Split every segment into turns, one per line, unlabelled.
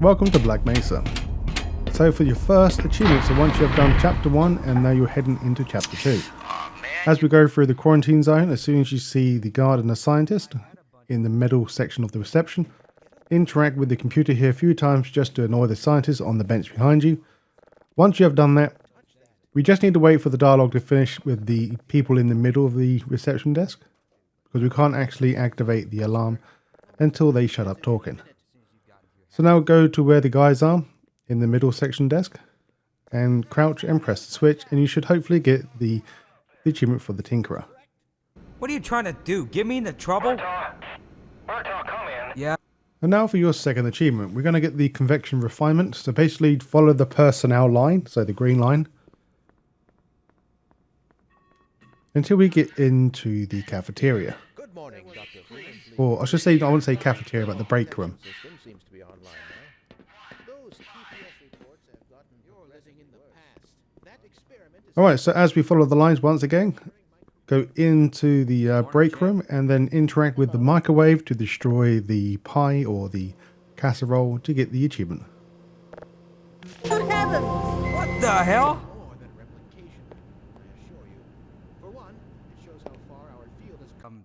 Welcome to Black Mesa. So for your first achievement, so once you have done chapter 1 and now you're heading into chapter 2. As we go through the quarantine zone, as soon as you see the guard and the scientist in the middle section of the reception, interact with the computer here a few times just to annoy the scientist on the bench behind you. Once you have done that, we just need to wait for the dialogue to finish with the people in the middle of the reception desk, because we can't actually activate the alarm until they shut up talking. So now go to where the guys are in the middle section desk and crouch and press the switch, and you should hopefully get the achievement for the Tinkerer.
What are you trying to do? Get me into trouble? Yeah.
And now for your second achievement, we're going to get the Convection Refinement. So basically follow the personnel line, so the green line, until we get into the cafeteria.
Good morning, Dr. Freeman.
Or I should say, I wouldn't say cafeteria, but the break room.
Seems to be online now. Those TPS reports have gotten your living in the past. That experiment is
Alright, so as we follow the lines once again, go into the break room and then interact with the microwave to destroy the pie or the casserole to get the achievement.
Good heavens!
What the hell?
more than replication, I assure you. For one, it shows how far our field has come.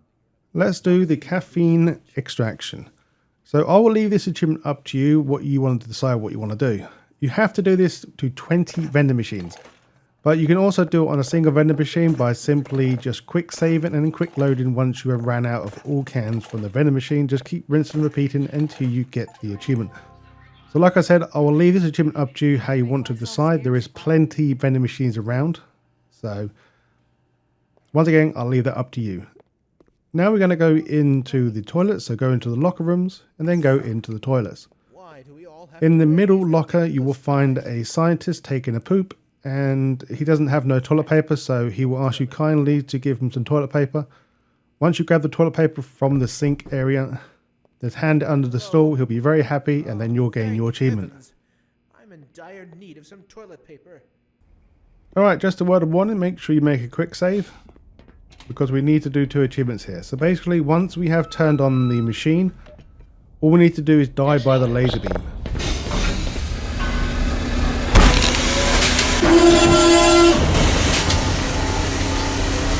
Let's do the Caffeine Extraction. So I will leave this achievement up to you, what you want to decide what you want to do. You have to do this to 20 vending machines. But you can also do it on a single vending machine by simply just quick saving and then quick loading once you have ran out of all cans from the vending machine. Just keep rinsing and repeating until you get the achievement. So like I said, I will leave this achievement up to you how you want to decide. There is plenty vending machines around. So once again, I'll leave that up to you. Now we're going to go into the toilets. So go into the locker rooms and then go into the toilets.
Why do we all have
In the middle locker, you will find a scientist taking a poop. And he doesn't have no toilet paper, so he will ask you kindly to give him some toilet paper. Once you grab the toilet paper from the sink area, just hand it under the stool. He'll be very happy, and then you'll gain your achievement.
Heavens. I'm in dire need of some toilet paper.
Alright, just a word of warning, make sure you make a quick save, because we need to do 2 achievements here. So basically, once we have turned on the machine, all we need to do is die by the laser beam.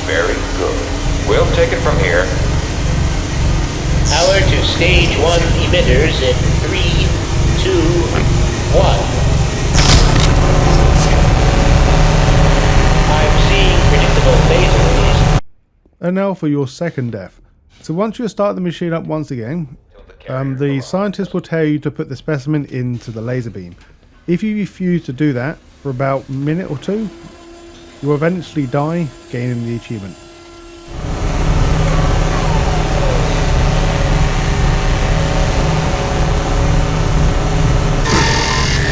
Very good. We'll take it from here.
Power to stage 1 emitters in 3, 2, 1. I'm seeing predictable phase release.
And now for your second death. So once you start the machine up once again, the scientist will tell you to put the specimen into the laser beam. If you refuse to do that for about a minute or 2, you will eventually die, gaining the achievement.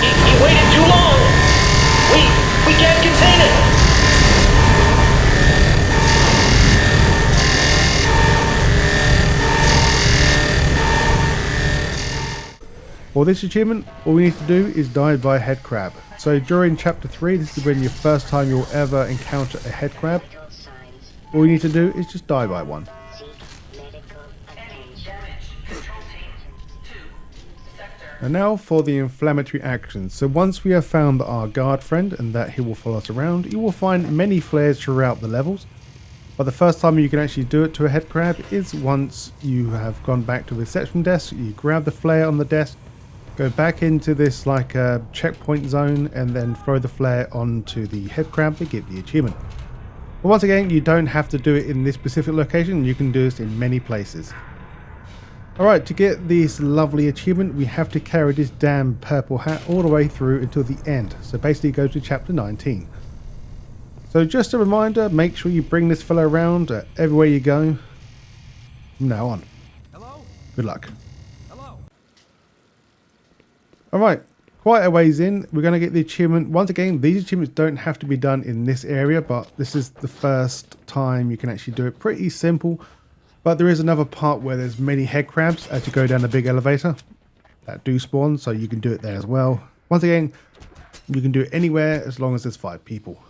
He waited too long! We can't contain it!
For this achievement, all we need to do is die by a head crab. So during chapter 3, this is when your first time you'll ever encounter a head crab. All you need to do is just die by one. And now for the inflammatory actions. So once we have found our guard friend and that he will follow us around, you will find many flares throughout the levels. But the first time you can actually do it to a head crab is once you have gone back to the reception desk, you grab the flare on the desk, go back into this like a checkpoint zone and then throw the flare onto the head crab to get the achievement. But once again, you don't have to do it in this specific location, you can do this in many places. Alright, to get this lovely achievement, we have to carry this damn purple hat all the way through until the end. So basically go to chapter 19. So just a reminder, make sure you bring this fellow around everywhere you go from now on.
Hello?
Good luck.
Hello?
Alright, quite a ways in, we're going to get the achievement. Once again, these achievements don't have to be done in this area, but this is the first time you can actually do it. Pretty simple, but there is another part where there's many head crabs as you go down the big elevator that do spawn, so you can do it there as well. Once again, you can do it anywhere as long as there's 5 people.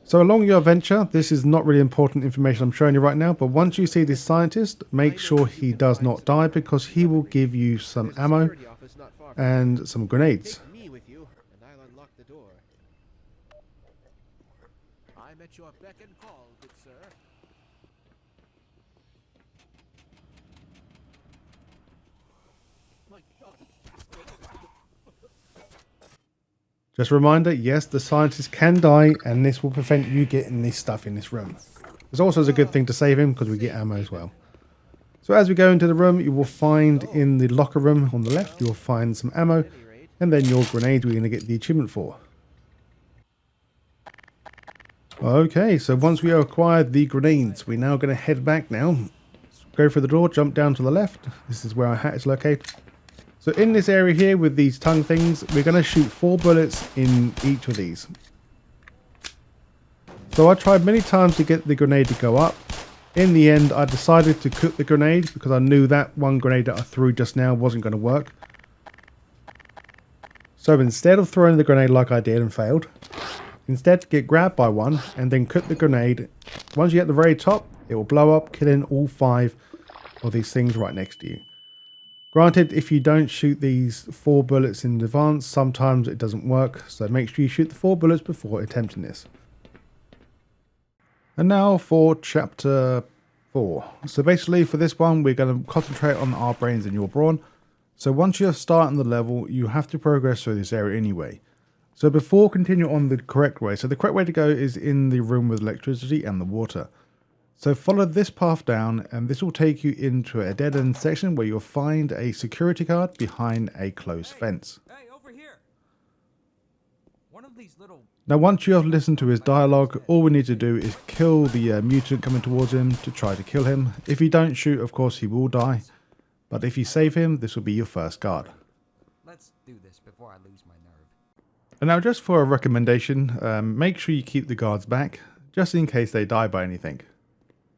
So along your adventure, this is not really important information I'm showing you right now, but once you see this scientist, make sure he does not die because he will give you some ammo
office not far from
and some grenades.
Take me with you, and I'll unlock the door. I'm at your beck and call, good sir. My God.
Just a reminder, yes, the scientist can die, and this will prevent you getting this stuff in this room. It's also a good thing to save him because we get ammo as well. So as we go into the room, you will find in the locker room on the left, you will find some ammo, and then your grenade we're going to get the achievement for. Okay, so once we acquired the grenades, we're now going to head back now. Go through the door, jump down to the left. This is where our hat is located. So in this area here with these tongue things, we're going to shoot 4 bullets in each of these. So I tried many times to get the grenade to go up. In the end, I decided to cook the grenade because I knew that one grenade that I threw just now wasn't going to work. So instead of throwing the grenade like I did and failed, instead get grabbed by one and then cook the grenade. Once you get to the very top, it will blow up, killing all 5 of these things right next to you. Granted, if you don't shoot these 4 bullets in advance, sometimes it doesn't work, so make sure you shoot the 4 bullets before attempting this. And now for chapter 4. So basically for this one, we're going to concentrate on our brains and your brawn. So once you're starting the level, you have to progress through this area anyway. So before continuing on the correct way, so the correct way to go is in the room with electricity and the water. So follow this path down and this will take you into a dead end section where you'll find a security guard behind a closed fence.
Hey, over here. One of these little...
Now once you have listened to his dialogue, all we need to do is kill the mutant coming towards him to try to kill him. If you don't shoot, of course he will die. But if you save him, this will be your first guard.
Let's do this before I lose my nerve.
And now just for a recommendation, make sure you keep the guards back, just in case they die by anything.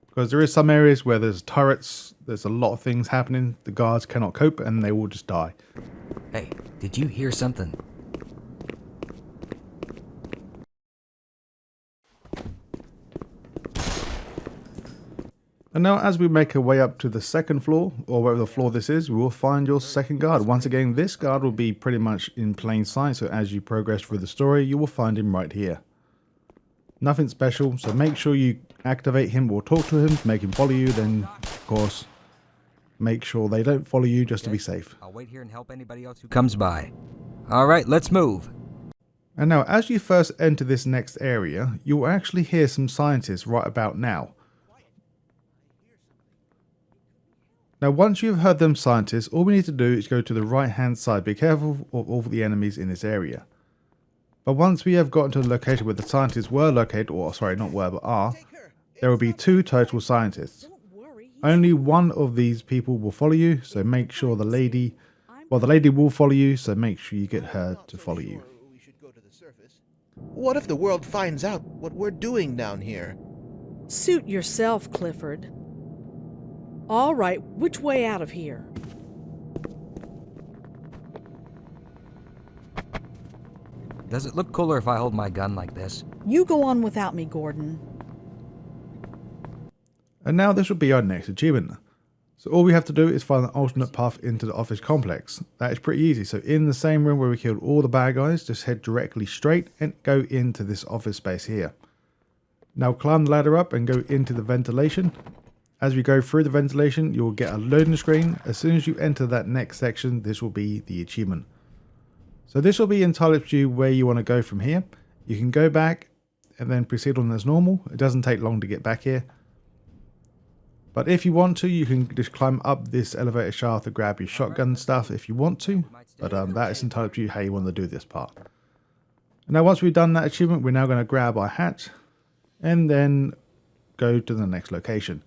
Because there is some areas where there's turrets, there's a lot of things happening, the guards cannot cope and they will just die.
Hey, did you hear something?
And now as we make our way up to the second floor, or wherever floor this is, we will find your second guard. Once again, this guard will be pretty much in plain sight, so as you progress through the story, you will find him right here. Nothing special, so make sure you activate him or talk to him, make him follow you, then of course make sure they don't follow you just to be safe.
I'll wait here and help anybody else who comes by. Alright, let's move.
And now as you first enter this next area, you will actually hear some scientists right about now. Now once you've heard them scientists, all we need to do is go to the right hand side. Be careful of all the enemies in this area. But once we have gotten to the location where the scientists were located, or sorry, not were, but are, there will be 2 total scientists. Only one of these people will follow you, so make sure the lady will follow you, so make sure you get her to follow you.
We should go to the surface. What if the world finds out what we're doing down here?
Suit yourself, Clifford. All right, which way out of here?
Does it look cooler if I hold my gun like this?
You go on without me, Gordon.
And now this will be our next achievement. So all we have to do is find an alternate path into the office complex. That is pretty easy. So in the same room where we killed all the bad guys, just head directly straight and go into this office space here. Now climb the ladder up and go into the ventilation. As we go through the ventilation, you'll get a loading screen. As soon as you enter that next section, this will be the achievement. So this will be entirely up to you where you want to go from here. You can go back and then proceed on as normal. It doesn't take long to get back here. But if you want to, you can just climb up this elevator shaft to grab your shotgun stuff if you want to. But that is entirely up to you how you want to do this part. And now once we've done that achievement, we're now going to grab our hat and then go to the next location.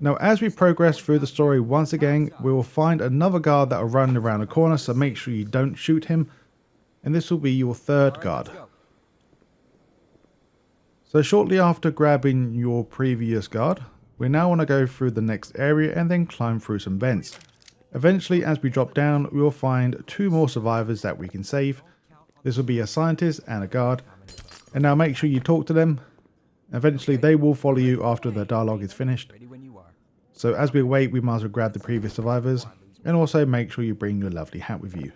Now as we progress through the story, once again we will find another guard that will run around the corner, so make sure you don't shoot him, and this will be your third guard. So shortly after grabbing your previous guard, we now want to go through the next area and then climb through some vents. Eventually as we drop down we will find 2 more survivors that we can save. This will be a scientist and a guard, and now make sure you talk to them. Eventually they will follow you after the dialogue is finished. So as we wait, we might as well grab the previous survivors, and also make sure you bring your lovely hat with you.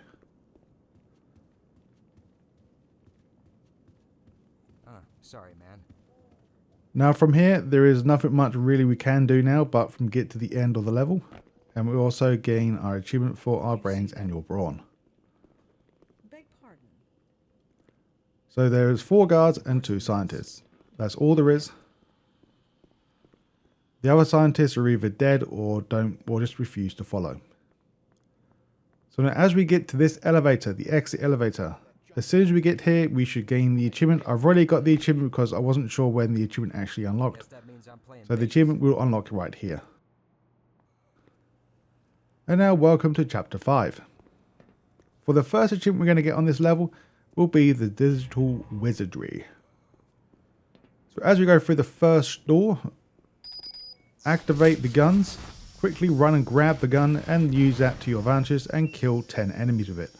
Sorry, man.
Now from here, there is nothing much really we can do now, but from get to the end of the level, and we also gain our achievement for our brains and your brawn.
Beg pardon.
So there's 4 guards and 2 scientists. That's all there is. The other scientists are either dead or just refuse to follow. So now as we get to this elevator, the exit elevator, as soon as we get here, we should gain the achievement. I've already got the achievement because I wasn't sure when the achievement actually unlocked. So the achievement will unlock right here. And now welcome to chapter 5. For the first achievement we're going to get on this level will be the digital wizardry. So as we go through the first door, activate the guns, quickly run and grab the gun and use that to your advantage and kill 10 enemies with it.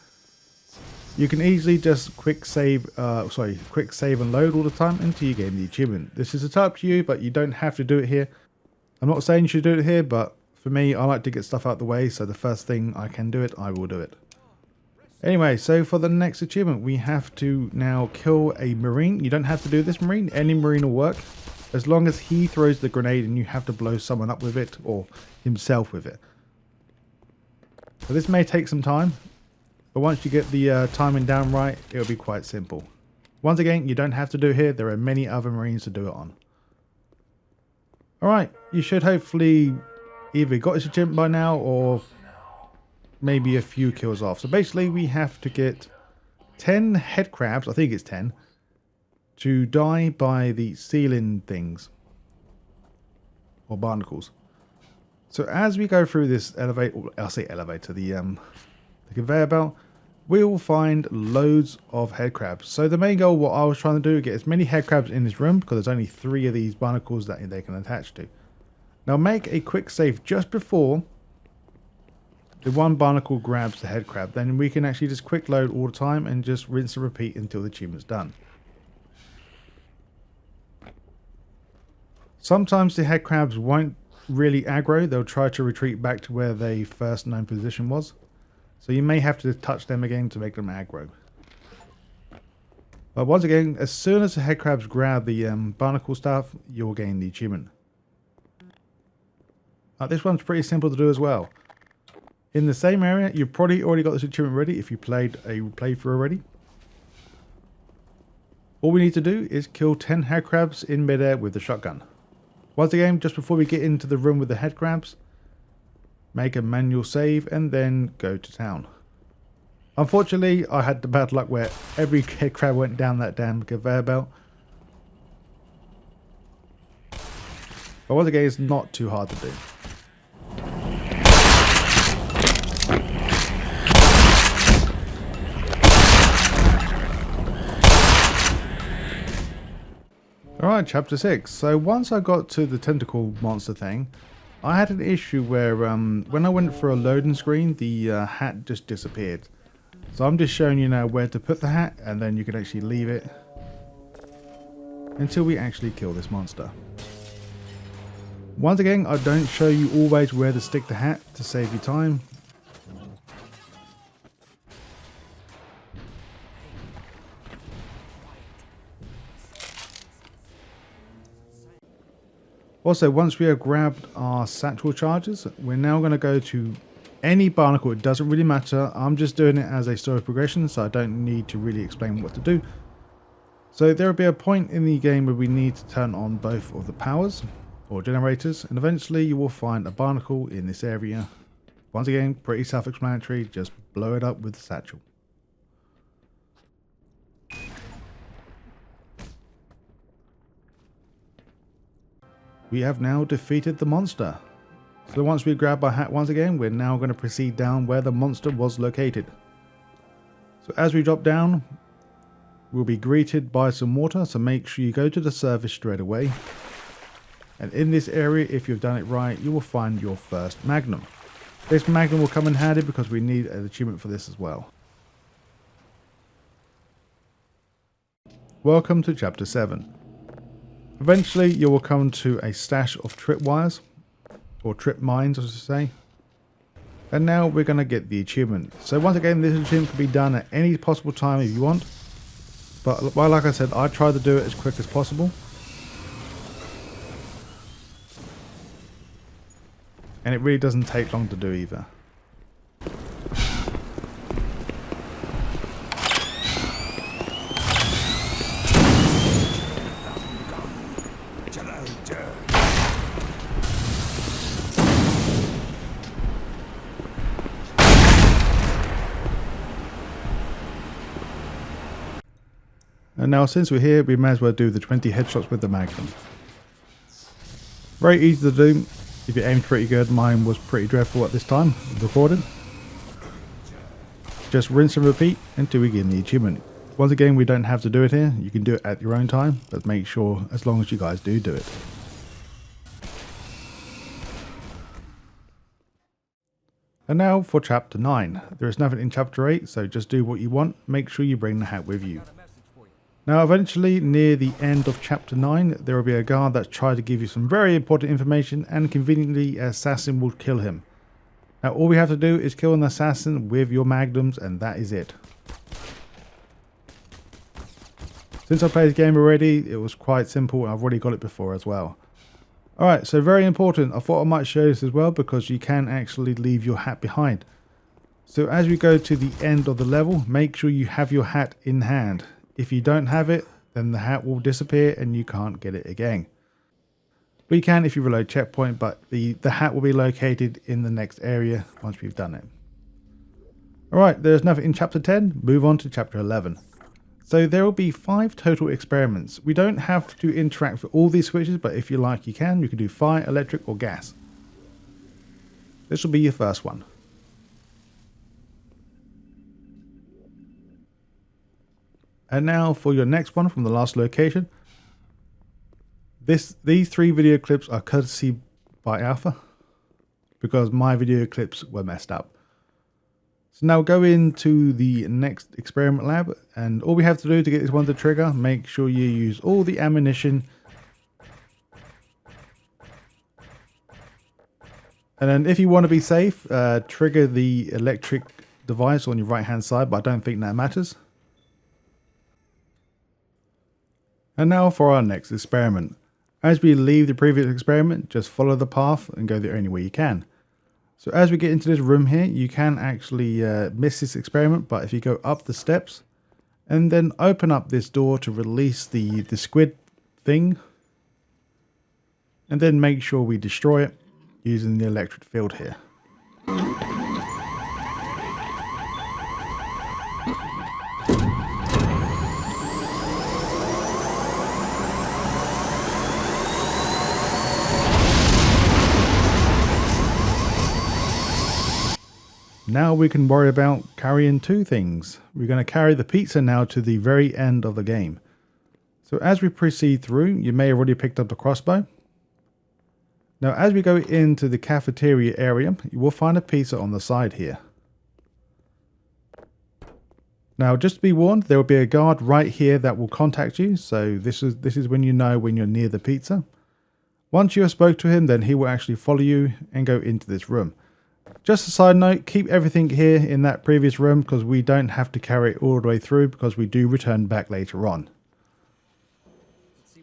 You can easily just quick save and load all the time until you gain the achievement. This is up to you, but you don't have to do it here. I'm not saying you should do it here, but for me, I like to get stuff out of the way, so the first thing I can do it, I will do it. Anyway, so for the next achievement, we have to now kill a marine. You don't have to do this marine, any marine will work. As long as he throws the grenade and you have to blow someone up with it, or himself with it. So this may take some time. But once you get the timing down right, it'll be quite simple. Once again, you don't have to do it here. There are many other marines to do it on. Alright, you should hopefully either got this achievement by now or maybe a few kills off. So basically we have to get 10 head crabs, I think it's 10, to die by the ceiling things. Or barnacles. So as we go through this elevator, the conveyor belt, we will find loads of head crabs. So the main goal, what I was trying to do, get as many head crabs in this room, because there's only 3 of these barnacles that they can attach to. Now make a quick save just before the one barnacle grabs the head crab. Then we can actually just quick load all the time and just rinse and repeat until the achievement's done. Sometimes the head crabs won't really aggro. They'll try to retreat back to where their first known position was. So you may have to touch them again to make them aggro. But once again, as soon as the head crabs grab the barnacle stuff, you'll gain the achievement. This one's pretty simple to do as well. In the same area, you've probably already got this achievement ready if you played a playthrough already. All we need to do is kill 10 head crabs in midair with the shotgun. Once again, just before we get into the room with the head crabs, make a manual save and then go to town. Unfortunately, I had the bad luck where every head crab went down that damn conveyor belt. But once again, it's not too hard to do. Alright, chapter 6. So once I got to the tentacle monster thing, I had an issue where when I went for a loading screen, the hat just disappeared. So I'm just showing you now where to put the hat, and then you can actually leave it until we actually kill this monster. Once again, I don't show you always where to stick the hat to save you time. Also, once we have grabbed our satchel charges, we're now going to go to any barnacle. It doesn't really matter. I'm just doing it as a story progression, so I don't need to really explain what to do. So there will be a point in the game where we need to turn on both of the powers or generators, and eventually you will find a barnacle in this area. Once again, pretty self-explanatory. Just blow it up with the satchel. We have now defeated the monster. So once we grab our hat once again, we're now going to proceed down where the monster was located. So as we drop down, we'll be greeted by some water, so make sure you go to the surface straight away. And in this area, if you've done it right, you will find your first Magnum. This Magnum will come in handy because we need an achievement for this as well. Welcome to chapter 7. Eventually, you will come to a stash of tripwires. or trip mines, I should say. And now we're going to get the achievement. So once again, this achievement can be done at any possible time if you want. But well, like I said, I try to do it as quick as possible. And it really doesn't take long to do either. And now since we're here, we may as well do the 20 headshots with the Magum. Very easy to do. If your aim's pretty good, mine was pretty dreadful at this time, recorded. Just rinse and repeat until we get the achievement. Once again, we don't have to do it here. You can do it at your own time, but make sure as long as you guys do it. And now for chapter 9. There is nothing in chapter 8, so just do what you want. Make sure you bring the hat with you. Now eventually, near the end of chapter 9, there will be a guard that's tried to give you some very important information, and conveniently an assassin will kill him. Now all we have to do is kill an assassin with your magnums, and that is it. Since I played the game already, it was quite simple, and I've already got it before as well. Alright, so very important, I thought I might show this as well because you can actually leave your hat behind. So as we go to the end of the level, make sure you have your hat in hand. If you don't have it, then the hat will disappear and you can't get it again. But you can if you reload checkpoint, but the hat will be located in the next area once we've done it. Alright, there's nothing in chapter 10, move on to chapter 11. So there will be 5 total experiments. We don't have to interact with all these switches, but if you like you can. You can do fire, electric or gas. This will be your first one. And now for your next one from the last location. These 3 video clips are courtesy by Alpha, because my video clips were messed up. So now go into the next experiment lab, and all we have to do to get this one to trigger, make sure you use all the ammunition. And then if you want to be safe, trigger the electric device on your right hand side, but I don't think that matters. And now for our next experiment. As we leave the previous experiment, just follow the path and go the only way you can. So as we get into this room here, you can actually miss this experiment, but if you go up the steps and then open up this door to release the squid thing, and then make sure we destroy it using the electric field here. Now we can worry about carrying 2 things. We're going to carry the pizza now to the very end of the game. So as we proceed through, you may have already picked up the crossbow. Now as we go into the cafeteria area, you will find a pizza on the side here. Now just to be warned, there will be a guard right here that will contact you. So this is when you know when you're near the pizza. Once you have spoke to him, then he will actually follow you and go into this room. Just a side note, keep everything here in that previous room because we don't have to carry it all the way through because we do return back later on.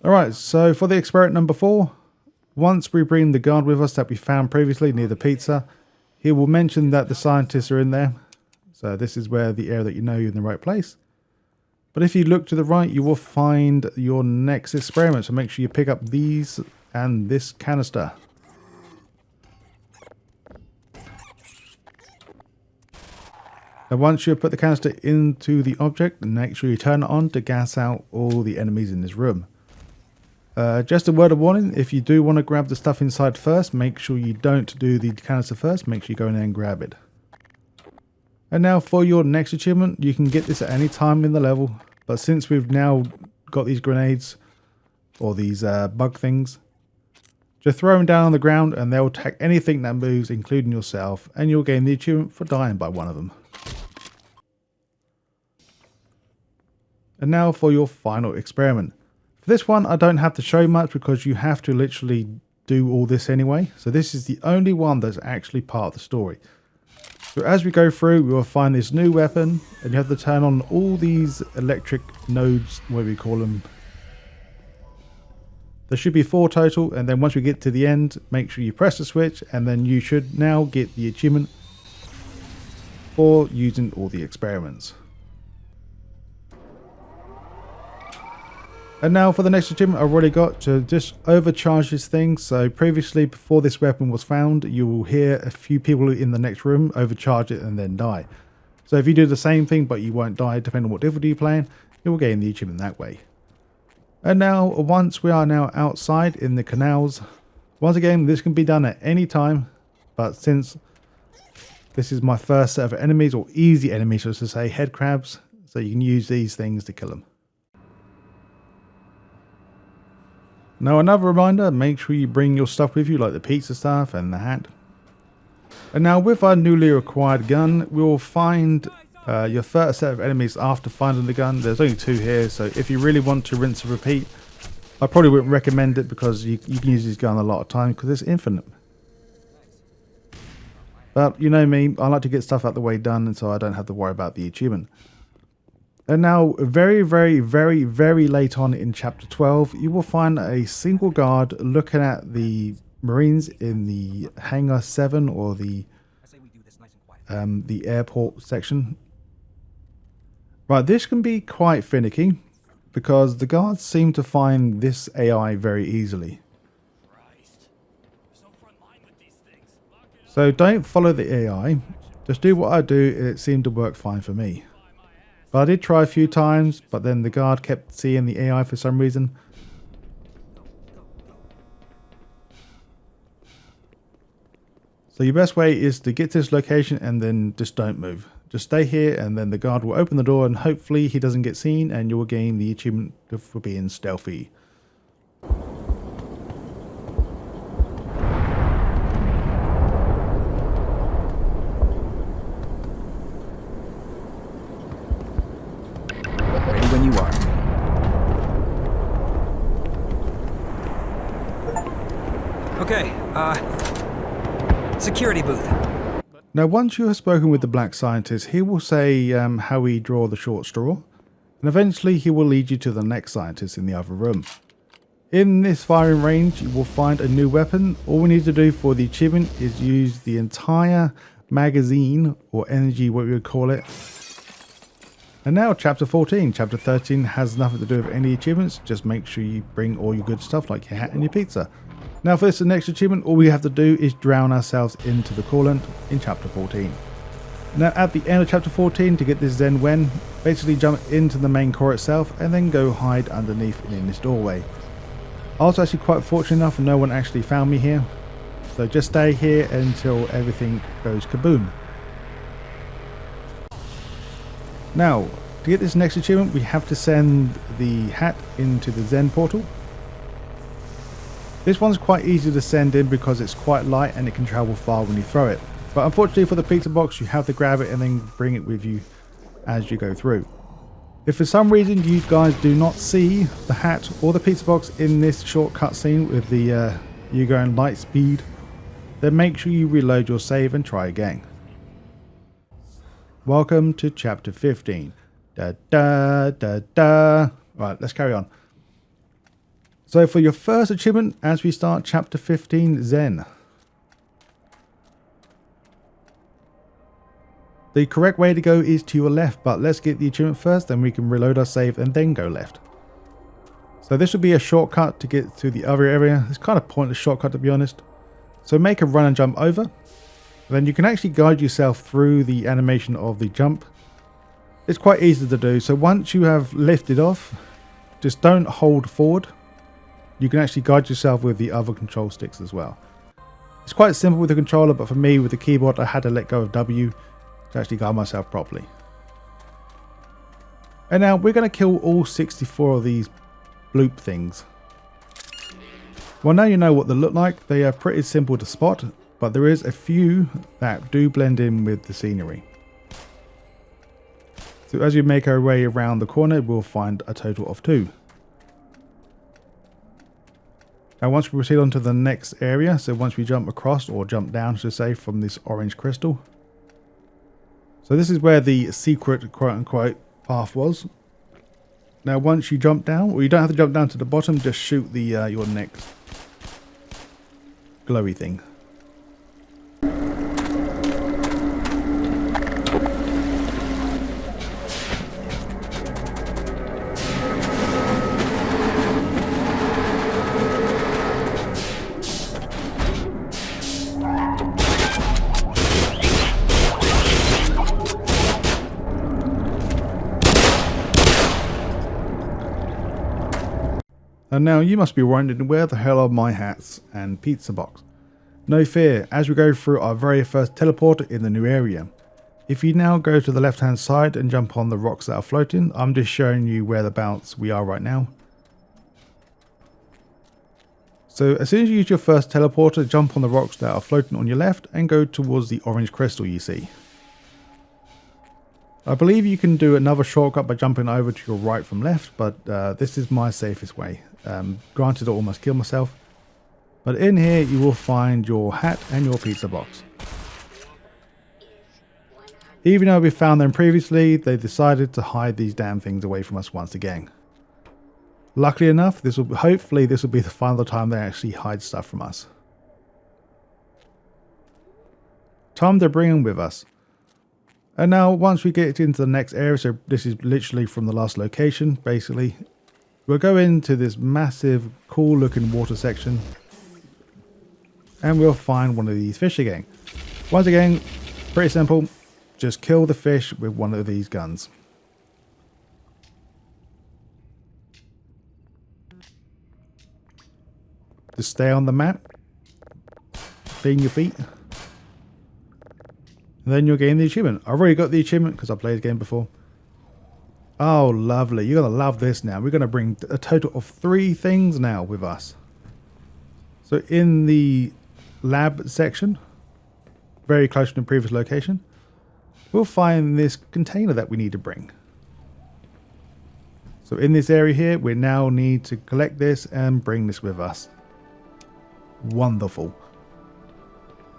Alright, so for the experiment number 4, once we bring the guard with us that we found previously near the pizza, he will mention that the scientists are in there. So this is where the area that you know you're in the right place. But if you look to the right, you will find your next experiment. So make sure you pick up these and this canister. Now once you put the canister into the object, make sure you turn it on to gas out all the enemies in this room. Just a word of warning, if you do want to grab the stuff inside first, make sure you don't do the canister first, make sure you go in there and grab it. And now for your next achievement, you can get this at any time in the level, but since we've now got these grenades, or these bug things, just throw them down on the ground and they'll attack anything that moves, including yourself, and you'll gain the achievement for dying by one of them. And now for your final experiment. For this one, I don't have to show much because you have to literally do all this anyway. So this is the only one that's actually part of the story. So as we go through, we will find this new weapon, and you have to turn on all these electric nodes, what we call them. There should be 4 total, and then once we get to the end, make sure you press the switch, and then you should now get the achievement for using all the experiments. And now for the next achievement I've already got to just overcharge this thing. So previously, before this weapon was found, you will hear a few people in the next room overcharge it and then die. So if you do the same thing but you won't die, depending on what difficulty you're playing, you will gain the achievement that way. And now, once we are now outside in the canals, once again, this can be done at any time, but since this is my first set of enemies, or easy enemies, so to say, head crabs, so you can use these things to kill them. Now, another reminder, make sure you bring your stuff with you, like the pizza stuff and the hat. And now, with our newly acquired gun, we will find your first set of enemies after finding the gun. There's only 2 here, so if you really want to rinse and repeat, I probably wouldn't recommend it, because you can use this gun a lot of times because it's infinite. But you know me, I like to get stuff out the way done, and so I don't have to worry about the achievement. And now, very, very, very, very late on in Chapter 12, you will find a single guard looking at the Marines in the Hangar 7, or the airport section. Right, this can be quite finicky, because the guards seem to find this AI very easily. So don't follow the AI, just do what I do, and it seemed to work fine for me. But I did try a few times, but then the guard kept seeing the AI for some reason. So your best way is to get to this location and then just don't move. Just stay here, and then the guard will open the door, and hopefully he doesn't get seen, and you will gain the achievement for being stealthy.
Ready when you are. Okay, security booth.
Now, once you have spoken with the black scientist, he will say how we draw the short straw, and eventually he will lead you to the next scientist in the other room. In this firing range, you will find a new weapon. All we need to do for the achievement is use the entire magazine, or energy, what we would call it. And now, Chapter 14. Chapter 13 has nothing to do with any achievements. Just make sure you bring all your good stuff, like your hat and your pizza. Now, for this next achievement, all we have to do is drown ourselves into the coolant in Chapter 14. Now, at the end of Chapter 14, to get this Zen Wen, basically jump into the main core itself and then go hide underneath in this doorway. I was actually quite fortunate enough, no one actually found me here. So just stay here until everything goes kaboom. Now, to get this next achievement, we have to send the hat into the Zen portal. This one's quite easy to send in because it's quite light and it can travel far when you throw it. But unfortunately for the pizza box, you have to grab it and then bring it with you as you go through. If for some reason you guys do not see the hat or the pizza box in this short cutscene with the you going light speed, then make sure you reload your save and try again. Welcome to Chapter 15. Da da da da. Right, let's carry on. So for your first achievement, as we start Chapter 15, Zen. The correct way to go is to your left, but let's get the achievement first, then we can reload our save and then go left. So this will be a shortcut to get to the other area. It's kind of pointless shortcut, to be honest. So make a run and jump over. Then you can actually guide yourself through the animation of the jump. It's quite easy to do. So once you have lifted off, just don't hold forward. You can actually guide yourself with the other control sticks as well. It's quite simple with the controller, but for me with the keyboard I had to let go of W to actually guide myself properly. And now we're going to kill all 64 of these bloop things. Well, now you know what they look like. They are pretty simple to spot, but there is a few that do blend in with the scenery. So as we make our way around the corner, we'll find a total of 2. Now once we proceed on to the next area, so once we jump across, or jump down to say, from this orange crystal. So this is where the secret quote-unquote path was. Now once you jump down, or you don't have to jump down to the bottom, just shoot the your next glowy thing. And now you must be wondering, where the hell are my hats and pizza box? No fear, as we go through our very first teleporter in the new area. If you now go to the left hand side and jump on the rocks that are floating, I'm just showing you whereabouts we are right now. So as soon as you use your first teleporter, jump on the rocks that are floating on your left and go towards the orange crystal you see. I believe you can do another shortcut by jumping over to your right from left, but this is my safest way. Granted, I almost killed myself. But in here you will find your hat and your pizza box. Even though we found them previously, they decided to hide these damn things away from us once again. Luckily enough, hopefully this will be the final time they actually hide stuff from us. Time to bring them with us. And now once we get into the next area, so this is literally from the last location basically, we'll go into this massive cool looking water section and we'll find one of these fish again. Once again, pretty simple, just kill the fish with one of these guns. Just stay on the map, clean your feet. And then you'll gain the achievement. I've already got the achievement because I played the game before. Oh, lovely. You're going to love this now. We're going to bring a total of 3 things now with us. So in the lab section, very close to the previous location, we'll find this container that we need to bring. So in this area here, we now need to collect this and bring this with us. Wonderful.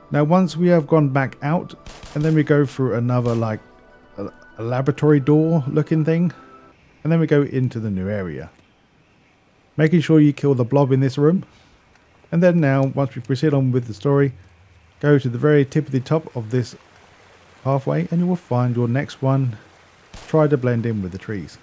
Now once we have gone back out, and then we go through another like a laboratory door looking thing, and then we go into the new area. Making sure you kill the blob in this room, and then now once we proceed on with the story, go to the very tip of the top of this pathway and you will find your next one. Try to blend in with the trees.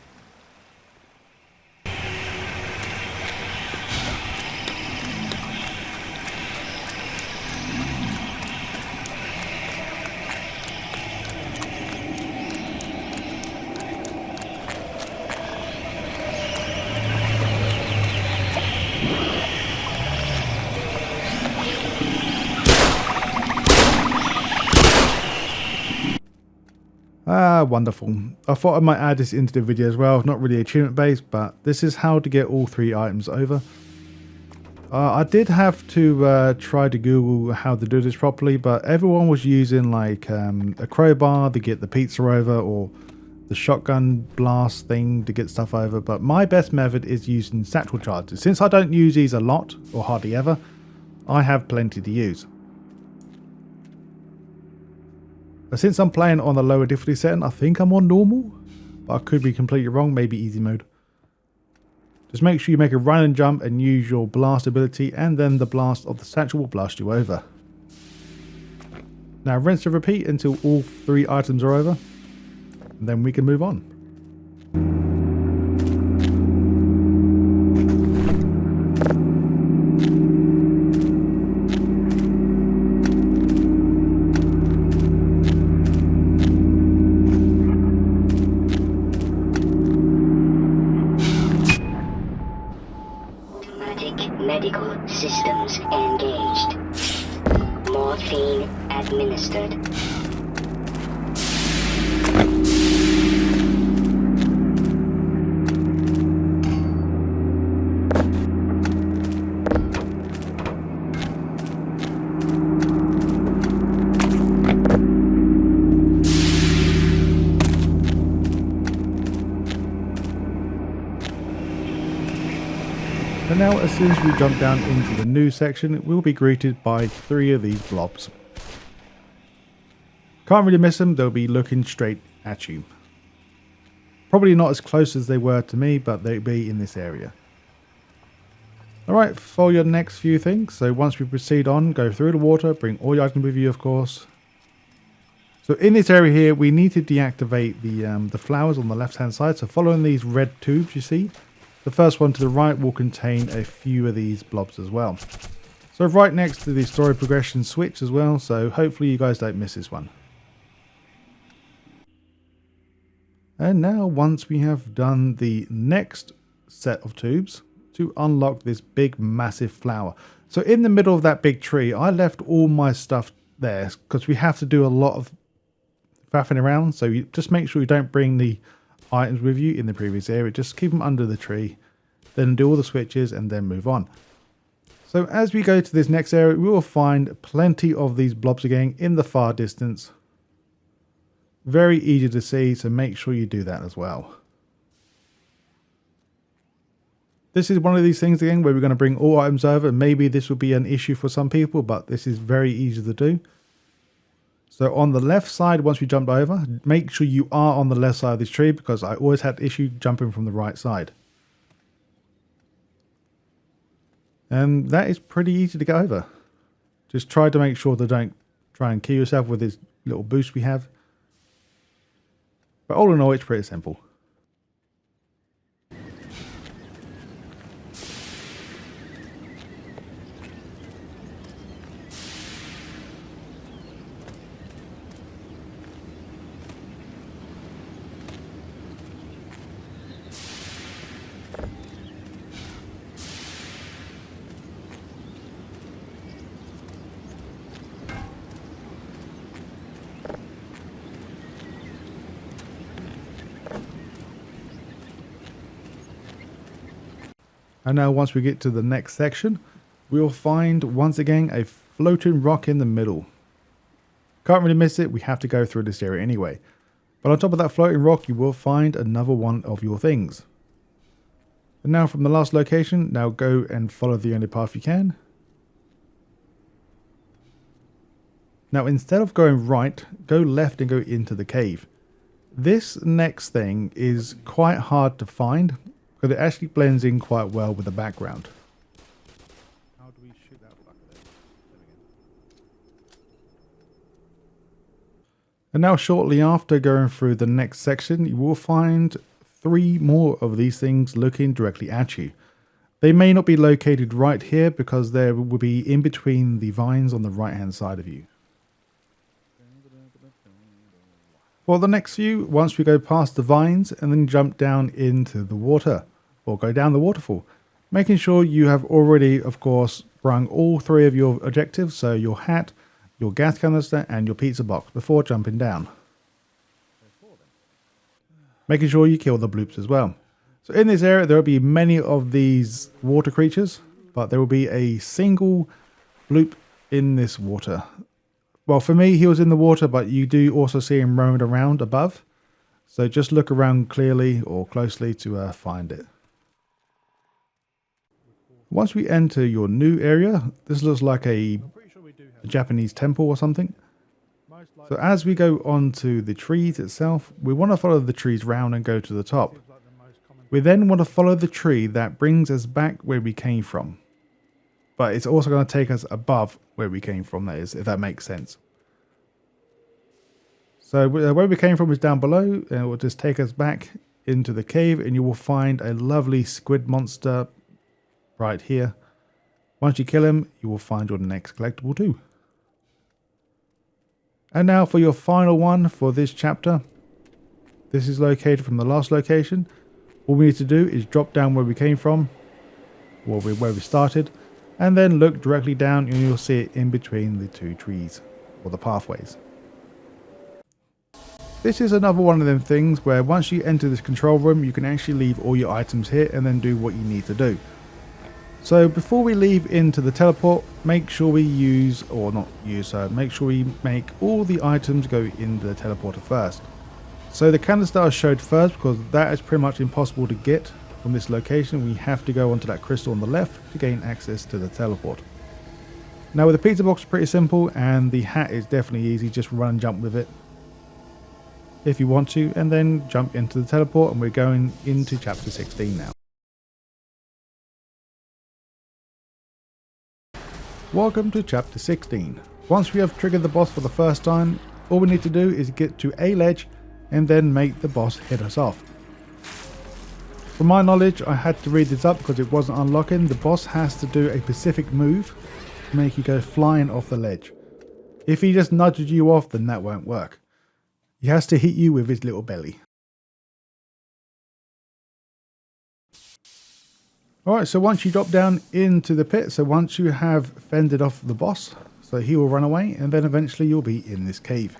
Wonderful. I thought I might add this into the video as well. Not really achievement based, but this is how to get all 3 items over. I did have to try to Google how to do this properly, but everyone was using like a crowbar to get the pizza over, or the shotgun blast thing to get stuff over. But my best method is using satchel charges. Since I don't use these a lot, or hardly ever, I have plenty to use. Since I'm playing on the lower difficulty setting, I think I'm on normal, but I could be completely wrong, maybe easy mode. Just make sure you make a run and jump and use your blast ability, and then the blast of the satchel will blast you over. Now rinse and repeat until all 3 items are over, and then we can move on.
Medical systems engaged. Morphine administered.
And now as soon as we jump down into the new section, we'll be greeted by 3 of these blobs. Can't really miss them, they'll be looking straight at you. Probably not as close as they were to me, but they'll be in this area. Alright, for your next few things, so once we proceed on, go through the water, bring all your items with you of course. So in this area here, we need to deactivate the flowers on the left hand side, so following these red tubes you see, the first one to the right will contain a few of these blobs as well. So right next to the story progression switch as well, so hopefully you guys don't miss this one. And now once we have done the next set of tubes, to unlock this big massive flower. So in the middle of that big tree, I left all my stuff there because we have to do a lot of faffing around. So you just make sure you don't bring the items with you in the previous area. Just keep them under the tree, then do all the switches and then move on. So as we go to this next area, we will find plenty of these blobs again in the far distance. Very easy to see, so make sure you do that as well. This is one of these things again where we're going to bring all items over. Maybe this will be an issue for some people, but this is very easy to do. So on the left side, once we jump over, make sure you are on the left side of this tree because I always had issue jumping from the right side. And that is pretty easy to get over. Just try to make sure that don't try and kill yourself with this little boost we have. But all in all, it's pretty simple. And now once we get to the next section, we'll find once again a floating rock in the middle. Can't really miss it, we have to go through this area anyway. But on top of that floating rock, you will find another one of your things. And now from the last location, now go and follow the only path you can. Now instead of going right, go left and go into the cave. This next thing is quite hard to find, but it actually blends in quite well with the background. How do we shoot that fucker there? And now shortly after going through the next section, you will find 3 more of these things looking directly at you. They may not be located right here because they will be in between the vines on the right hand side of you. For the next few, once we go past the vines and then jump down into the water, or go down the waterfall, making sure you have already, of course, brung all 3 of your objectives, so your hat, your gas canister and your pizza box before jumping down. Making sure you kill the bloops as well. So in this area there will be many of these water creatures, but there will be a single bloop in this water. Well, for me he was in the water, but you do also see him roaming around above. So just look around clearly or closely to find it. Once we enter your new area, this looks like a Japanese temple or something. So as we go onto the trees itself, we want to follow the trees round and go to the top. We then want to follow the tree that brings us back where we came from. But it's also going to take us above where we came from, that is, if that makes sense. So where we came from is down below, and it will just take us back into the cave, and you will find a lovely squid monster right here. Once you kill him, you will find your next collectible too. And now for your final one for this chapter. This is located from the last location. All we need to do is drop down where we came from, or where we started, and then look directly down and you'll see it in between the 2 trees, or the pathways. This is another one of them things where once you enter this control room, you can actually leave all your items here and then do what you need to do. So before we leave into the teleport, make sure we make sure we make all the items go into the teleporter first. So the canister I showed first because that is pretty much impossible to get from this location, we have to go onto that crystal on the left to gain access to the teleport. Now with the pizza box, pretty simple, and the hat is definitely easy. Just run and jump with it if you want to, and then jump into the teleport, and we're going into chapter 16 now. Welcome to chapter 16. Once we have triggered the boss for the first time, all we need to do is get to a ledge and then make the boss hit us off. From my knowledge, I had to read this up because it wasn't unlocking. The boss has to do a specific move to make you go flying off the ledge. If he just nudges you off, then that won't work. He has to hit you with his little belly. Alright, so once you drop down into the pit, so once you have fended off the boss, so he will run away, and then eventually you'll be in this cave.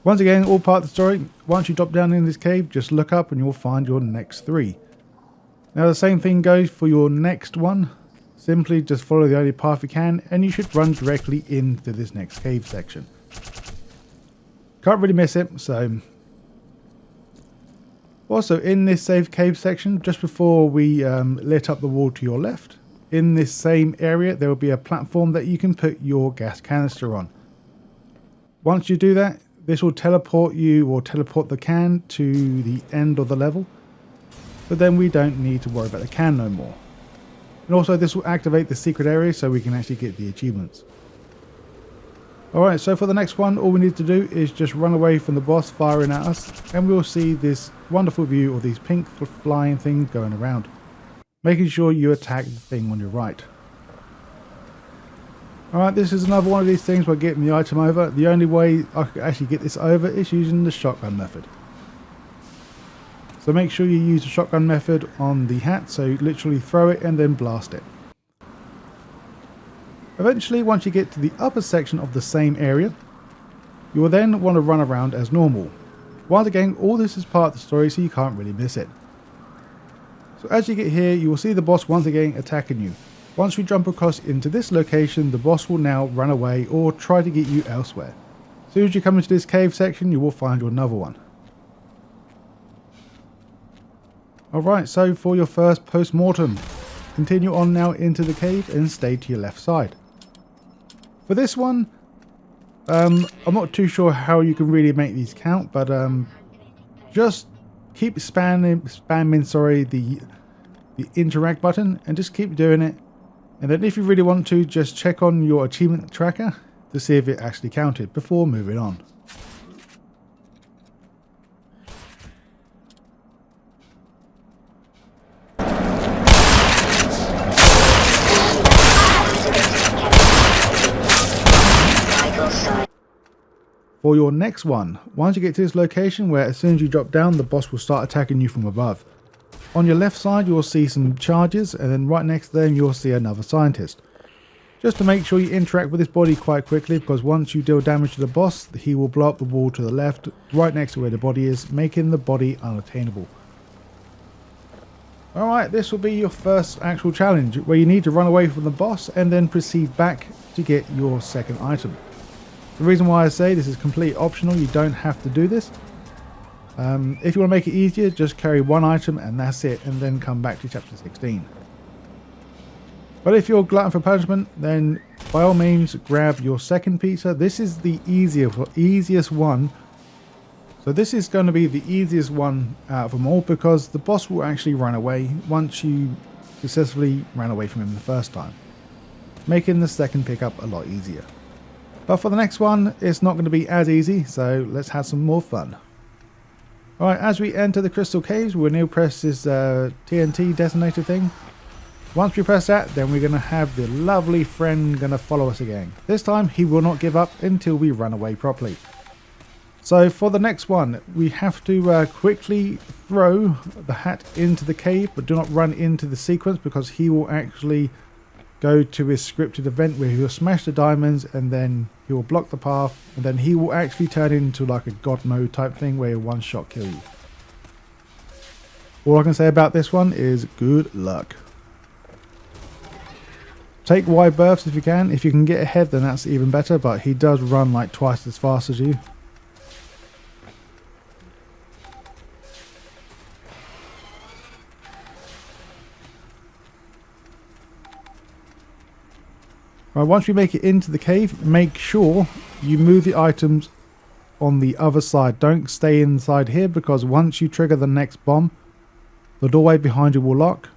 Once again, all part of the story, once you drop down in this cave, just look up and you'll find your next 3. Now the same thing goes for your next one. Simply just follow the only path you can, and you should run directly into this next cave section. Can't really miss it, so... Also, in this safe cave section, just before we lit up the wall to your left, in this same area, there will be a platform that you can put your gas canister on. Once you do that, this will teleport you, or teleport the can, to the end of the level. But then we don't need to worry about the can no more. And also, this will activate the secret area so we can actually get the achievements. Alright, so for the next one, all we need to do is just run away from the boss firing at us, and we'll see this wonderful view of these pink flying things going around, making sure you attack the thing on your right. Alright, this is another one of these things by getting the item over. The only way I can actually get this over is using the shotgun method. So make sure you use the shotgun method on the hat, so literally throw it and then blast it. Eventually, once you get to the upper section of the same area, you will then want to run around as normal. Once again, all this is part of the story, so you can't really miss it. So as you get here, you will see the boss once again attacking you. Once we jump across into this location, the boss will now run away or try to get you elsewhere. As soon as you come into this cave section, you will find you another one. Alright, so for your first post-mortem, continue on now into the cave and stay to your left side. For this one, I'm not too sure how you can really make these count, but just keep spamming the interact button and just keep doing it. And then if you really want to, just check on your achievement tracker to see if it actually counted before moving on. For your next one, once you get to this location where as soon as you drop down, the boss will start attacking you from above. On your left side, you will see some charges, and then right next to them, you'll see another scientist. Just to make sure you interact with this body quite quickly, because once you deal damage to the boss, he will blow up the wall to the left, right next to where the body is, making the body unattainable. Alright, this will be your first actual challenge, where you need to run away from the boss and then proceed back to get your second item. The reason why I say this is completely optional, you don't have to do this. If you want to make it easier, just carry one item and that's it, and then come back to chapter 16. But if you're glutton for punishment, then by all means grab your second pizza. This is the easiest one. So this is going to be the easiest one out of them all, because the boss will actually run away once you successfully ran away from him the first time, making the second pickup a lot easier. But for the next one, it's not going to be as easy, so let's have some more fun. Alright, as we enter the crystal caves, we'll now press this TNT detonator thing. Once we press that, then we're going to have the lovely friend going to follow us again. This time, he will not give up until we run away properly. So for the next one, we have to quickly throw the hat into the cave, but do not run into the sequence, because he will actually go to his scripted event where he'll smash the diamonds, and then he will block the path, and then he will actually turn into like a god mode type thing where he'll one shot kill you. All I can say about this one is good luck. Take wide berths if you can. If you can get ahead, then that's even better, but he does run like twice as fast as you. Right, once we make it into the cave, make sure you move the items on the other side. Don't stay inside here, because once you trigger the next bomb, the doorway behind you will lock.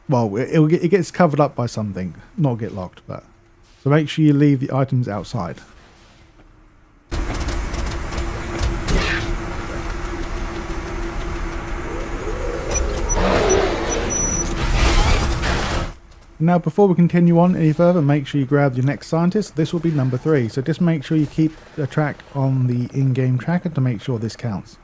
Well, it gets covered up by something, not get locked, but so make sure you leave the items outside. Now, before we continue on any further, make sure you grab your next scientist. This will be number 3, so just make sure you keep a track on the in-game tracker to make sure this counts.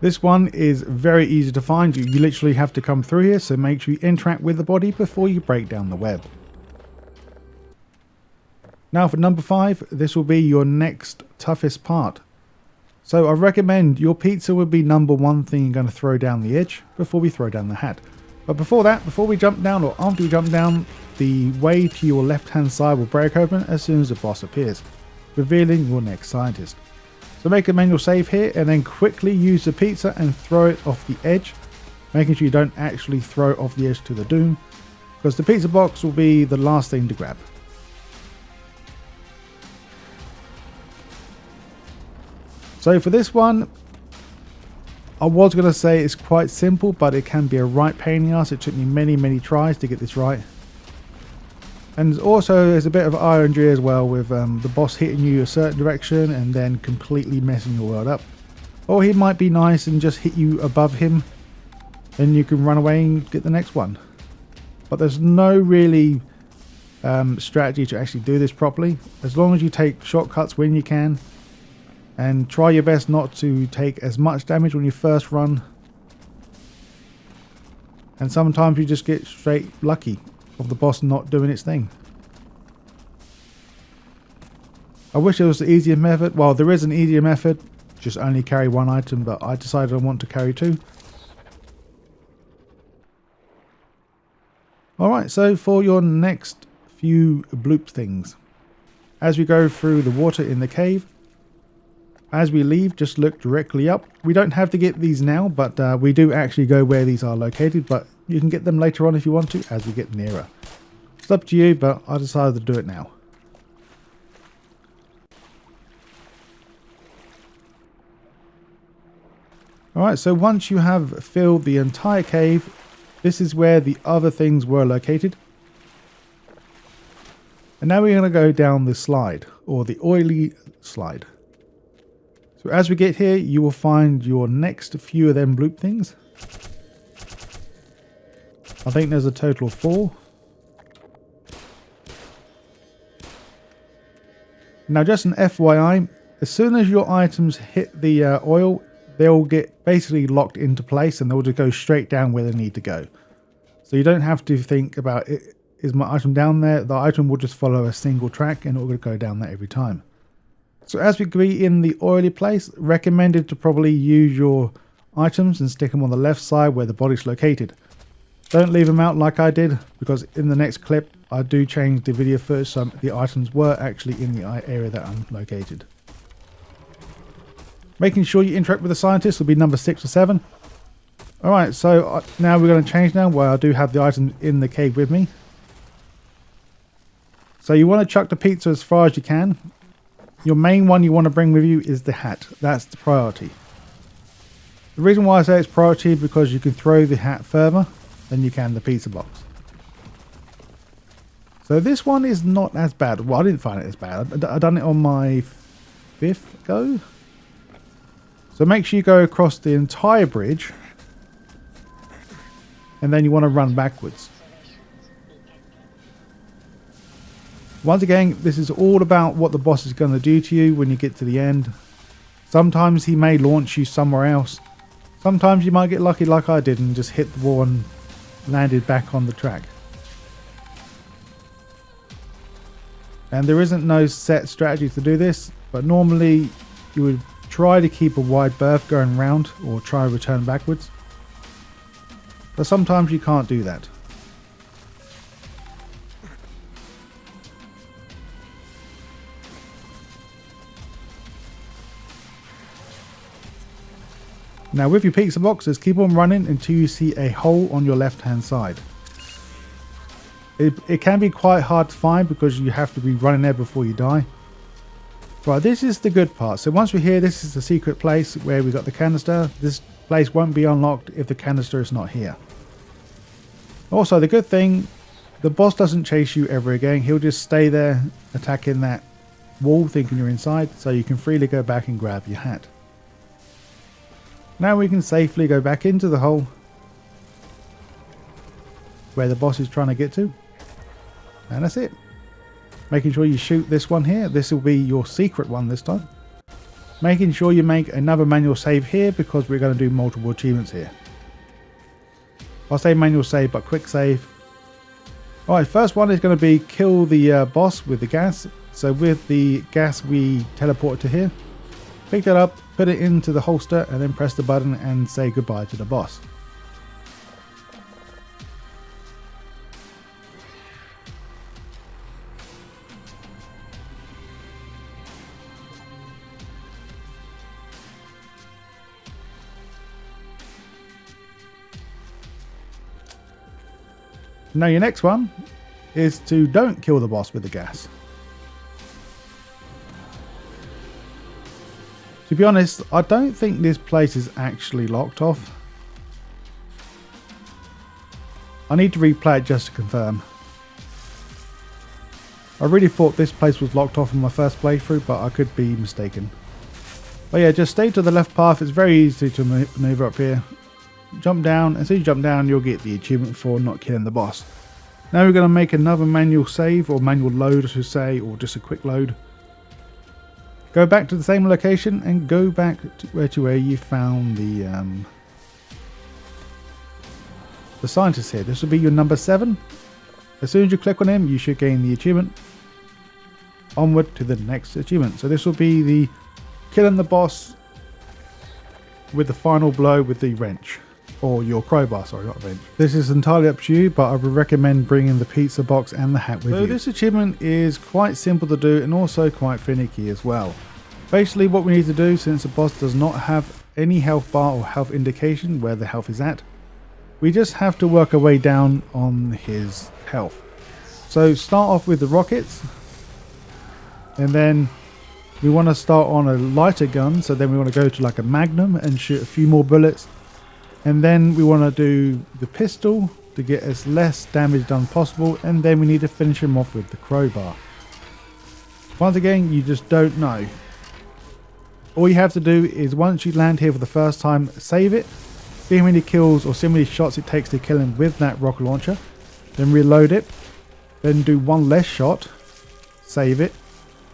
This one is very easy to find. You literally have to come through here, so make sure you interact with the body before you break down the web. Now for number 5, this will be your next toughest part. So I recommend your pizza would be number 1 thing you're going to throw down the edge before we throw down the hat. But before that, before we jump down or after we jump down, the way to your left hand side will break open as soon as the boss appears, revealing your next scientist. So make a manual save here and then quickly use the pizza and throw it off the edge, making sure you don't actually throw it off the edge to the doom, because the pizza box will be the last thing to grab. So for this one, I was going to say it's quite simple, but it can be a right pain in the ass. It took me many tries to get this right. And also there's a bit of RNG as well, with the boss hitting you a certain direction and then completely messing your world up. Or he might be nice and just hit you above him, then you can run away and get the next one. But there's no really strategy to actually do this properly. As long as you take shortcuts when you can, and try your best not to take as much damage when you first run. And sometimes you just get straight lucky of the boss not doing its thing. I wish there was an easier method. Well, there is an easier method, just only carry 1 item, but I decided I want to carry 2. Alright, so for your next few bloop things, as we go through the water in the cave, as we leave, just look directly up. We don't have to get these now, but we do actually go where these are located, but you can get them later on if you want to, as we get nearer. It's up to you, but I decided to do it now. Alright, so once you have filled the entire cave, this is where the other things were located. And now we're going to go down the slide, or the oily slide. So as we get here, you will find your next few of them bloop things. I think there's a total of 4. Now just an FYI, as soon as your items hit the oil, they'll get basically locked into place and they'll just go straight down where they need to go. So you don't have to think about, is my item down there? The item will just follow a single track and it will go down there every time. So as we be in the oily place, recommended to probably use your items and stick them on the left side where the body's located. Don't leave them out like I did, because in the next clip I do change the video footage so the items were actually in the area that I'm located. Making sure you interact with the scientist will be number 6 or 7. Alright, so now we're going to change now where I do have the items in the cave with me. So you want to chuck the pizza as far as you can. Your main one you want to bring with you is the hat. That's the priority. The reason why I say it's priority is because you can throw the hat further than you can the pizza box. So this one is not as bad. Well, I didn't find it as bad. I've done it on my 5th go. So make sure you go across the entire bridge. And then you want to run backwards. Once again, this is all about what the boss is going to do to you when you get to the end. Sometimes he may launch you somewhere else. Sometimes you might get lucky like I did and just hit the wall and landed back on the track. And there isn't no set strategy to do this, but normally you would try to keep a wide berth going round or try to return backwards. But sometimes you can't do that. Now with your pizza boxes, keep on running until you see a hole on your left hand side. It can be quite hard to find because you have to be running there before you die. Right, this is the good part. So once we're here, this is the secret place where we got the canister. This place won't be unlocked if the canister is not here. Also, the good thing, the boss doesn't chase you ever again. He'll just stay there attacking that wall thinking you're inside, so you can freely go back and grab your hat. Now we can safely go back into the hole where the boss is trying to get to. And that's it. Making sure you shoot this one here. This will be your secret one this time. Making sure you make another manual save here because we're going to do multiple achievements here. I'll say manual save, but quick save. Alright, first one is going to be kill the boss with the gas. So with the gas we teleport to here. Pick that up, put it into the holster, and then press the button and say goodbye to the boss. Now your next one is to don't kill the boss with the gas. To be honest, I don't think this place is actually locked off. I need to replay it just to confirm. I really thought this place was locked off in my first playthrough, but I could be mistaken. But yeah, just stay to the left path. It's very easy to maneuver up here. Jump down. As soon as you jump down, you'll get the achievement for not killing the boss. Now we're going to make another manual save, or manual load I should say, or just a quick load. Go back to the same location and go back to where you found the scientist here. This will be your number 7. As soon as you click on him, you should gain the achievement. Onward to the next achievement. So this will be the killing the boss with the final blow with the wrench. Or your crowbar, sorry, not wrench. This is entirely up to you, but I would recommend bringing the pizza box and the hat with you. So this achievement is quite simple to do and also quite finicky as well. Basically what we need to do, since the boss does not have any health bar or health indication where the health is at, we just have to work our way down on his health. So start off with the rockets, and then we want to start on a lighter gun, so then we want to go to like a Magnum and shoot a few more bullets. And then we want to do the pistol to get as less damage done possible, and then we need to finish him off with the crowbar. Once again, you just don't know. All you have to do is once you land here for the first time, save it, see how many kills or see how many shots it takes to kill him with that rocket launcher, then reload it, then do one less shot, save it,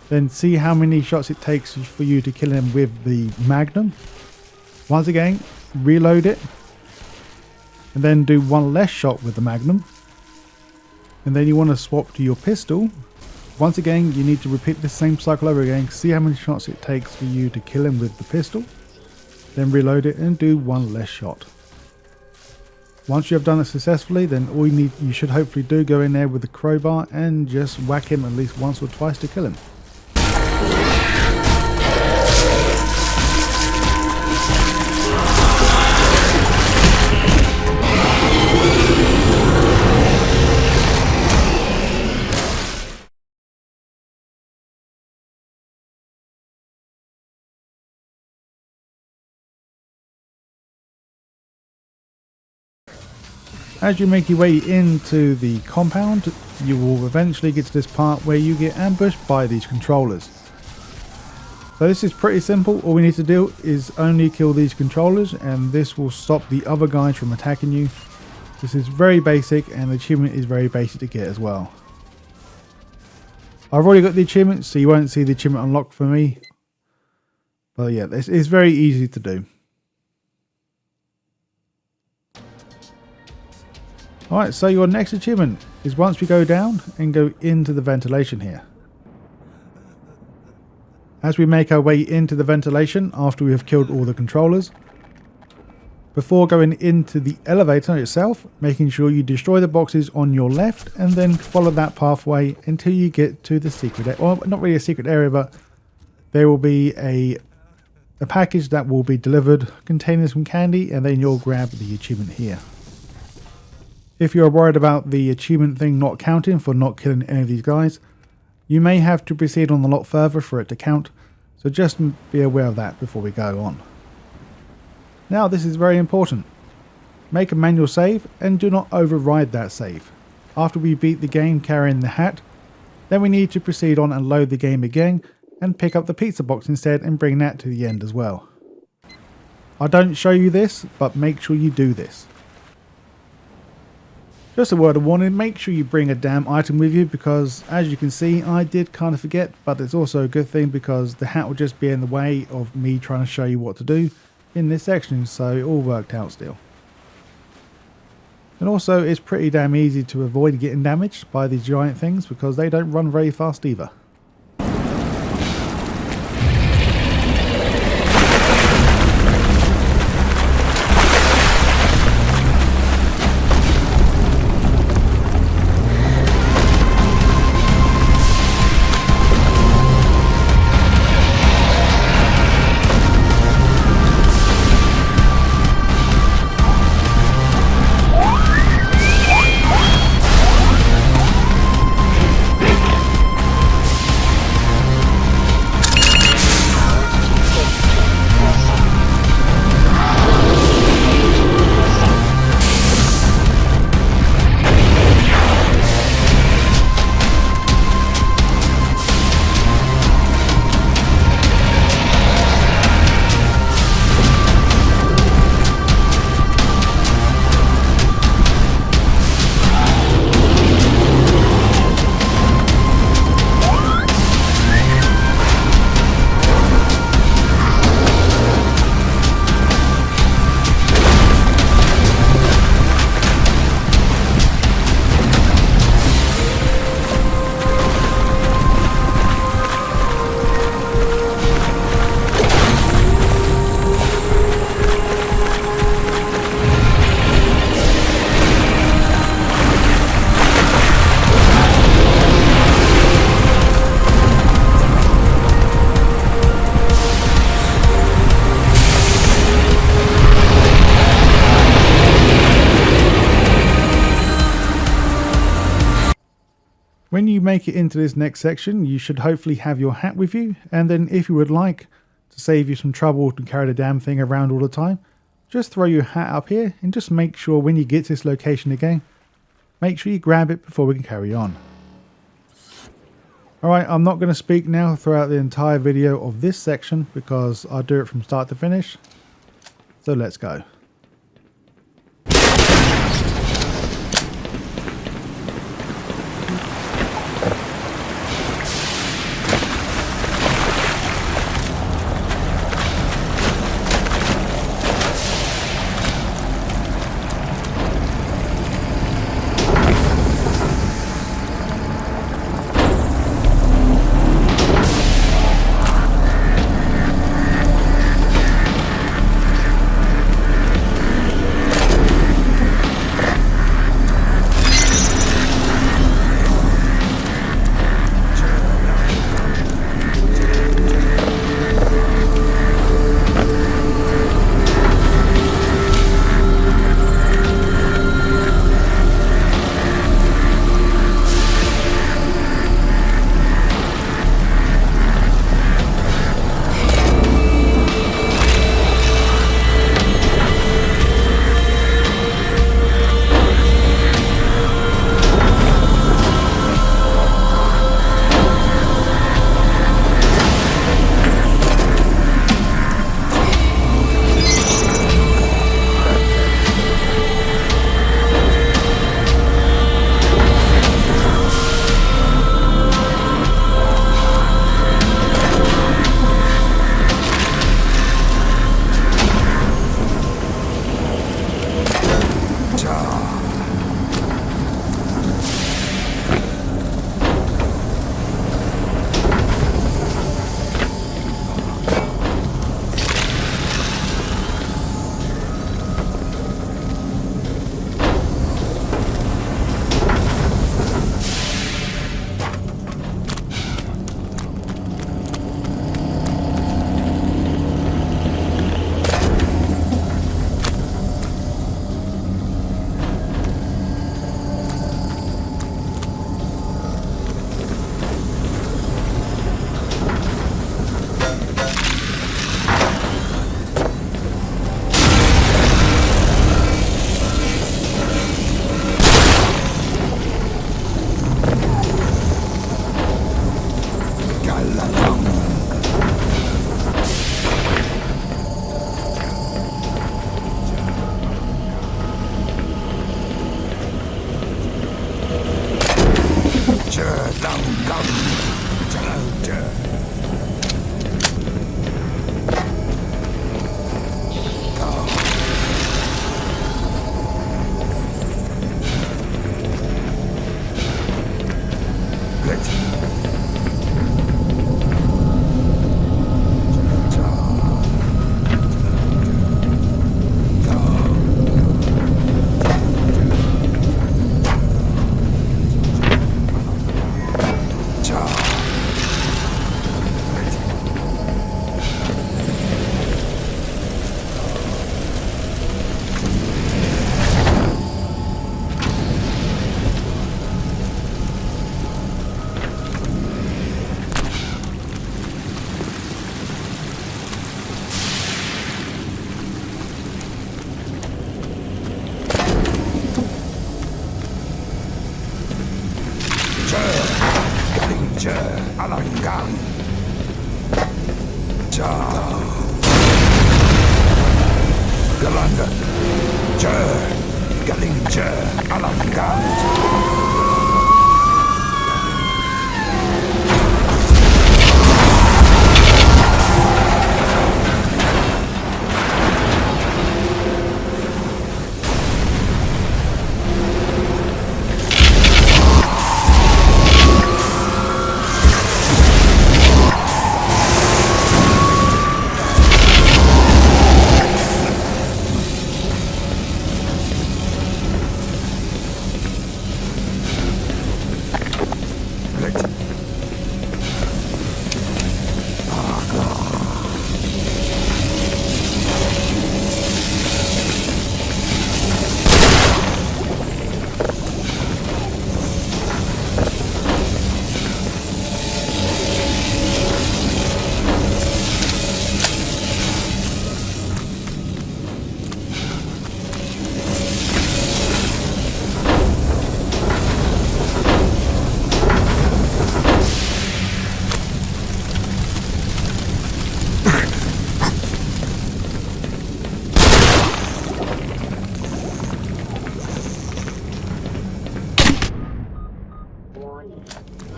then see how many shots it takes for you to kill him with the Magnum. Once again, reload it, and then do one less shot with the Magnum, and then you want to swap to your pistol. Once again, you need to repeat the same cycle over again, see how many shots it takes for you to kill him with the pistol, then reload it and do one less shot. Once you have done it successfully, then all you should hopefully do, go in there with the crowbar and just whack him at least once or twice to kill him. As you make your way into the compound, you will eventually get to this part where you get ambushed by these controllers. So this is pretty simple. All we need to do is only kill these controllers, and this will stop the other guys from attacking you. This is very basic, and the achievement is very basic to get as well. I've already got the achievement, so you won't see the achievement unlocked for me. But yeah, this is very easy to do. Alright, so your next achievement is once we go down and go into the ventilation here. As we make our way into the ventilation after we have killed all the controllers, before going into the elevator itself, making sure you destroy the boxes on your left and then follow that pathway until you get to the secret area. Well, not really a secret area, but there will be a package that will be delivered containing some candy, and then you'll grab the achievement here. If you're worried about the achievement thing not counting for not killing any of these guys, you may have to proceed on a lot further for it to count, so just be aware of that before we go on. Now this is very important. Make a manual save and do not override that save. After we beat the game carrying the hat, then we need to proceed on and load the game again and pick up the pizza box instead and bring that to the end as well. I don't show you this, but make sure you do this. Just a word of warning, make sure you bring a damn item with you, because as you can see I did kind of forget, but it's also a good thing because the hat will just be in the way of me trying to show you what to do in this section, so it all worked out still. And also it's pretty damn easy to avoid getting damaged by these giant things because they don't run very fast either. When you make it into this next section, you should hopefully have your hat with you, and then if you would like to save you some trouble to carry the damn thing around all the time, just throw your hat up here and just make sure when you get to this location again, make sure you grab it before we can carry on. Alright, I'm not going to speak now throughout the entire video of this section because I'll do it from start to finish, so let's go.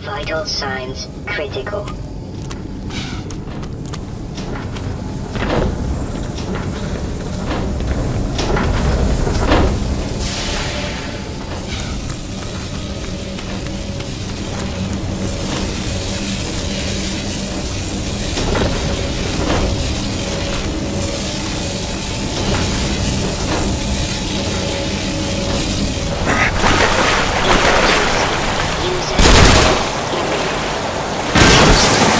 Vital signs critical. User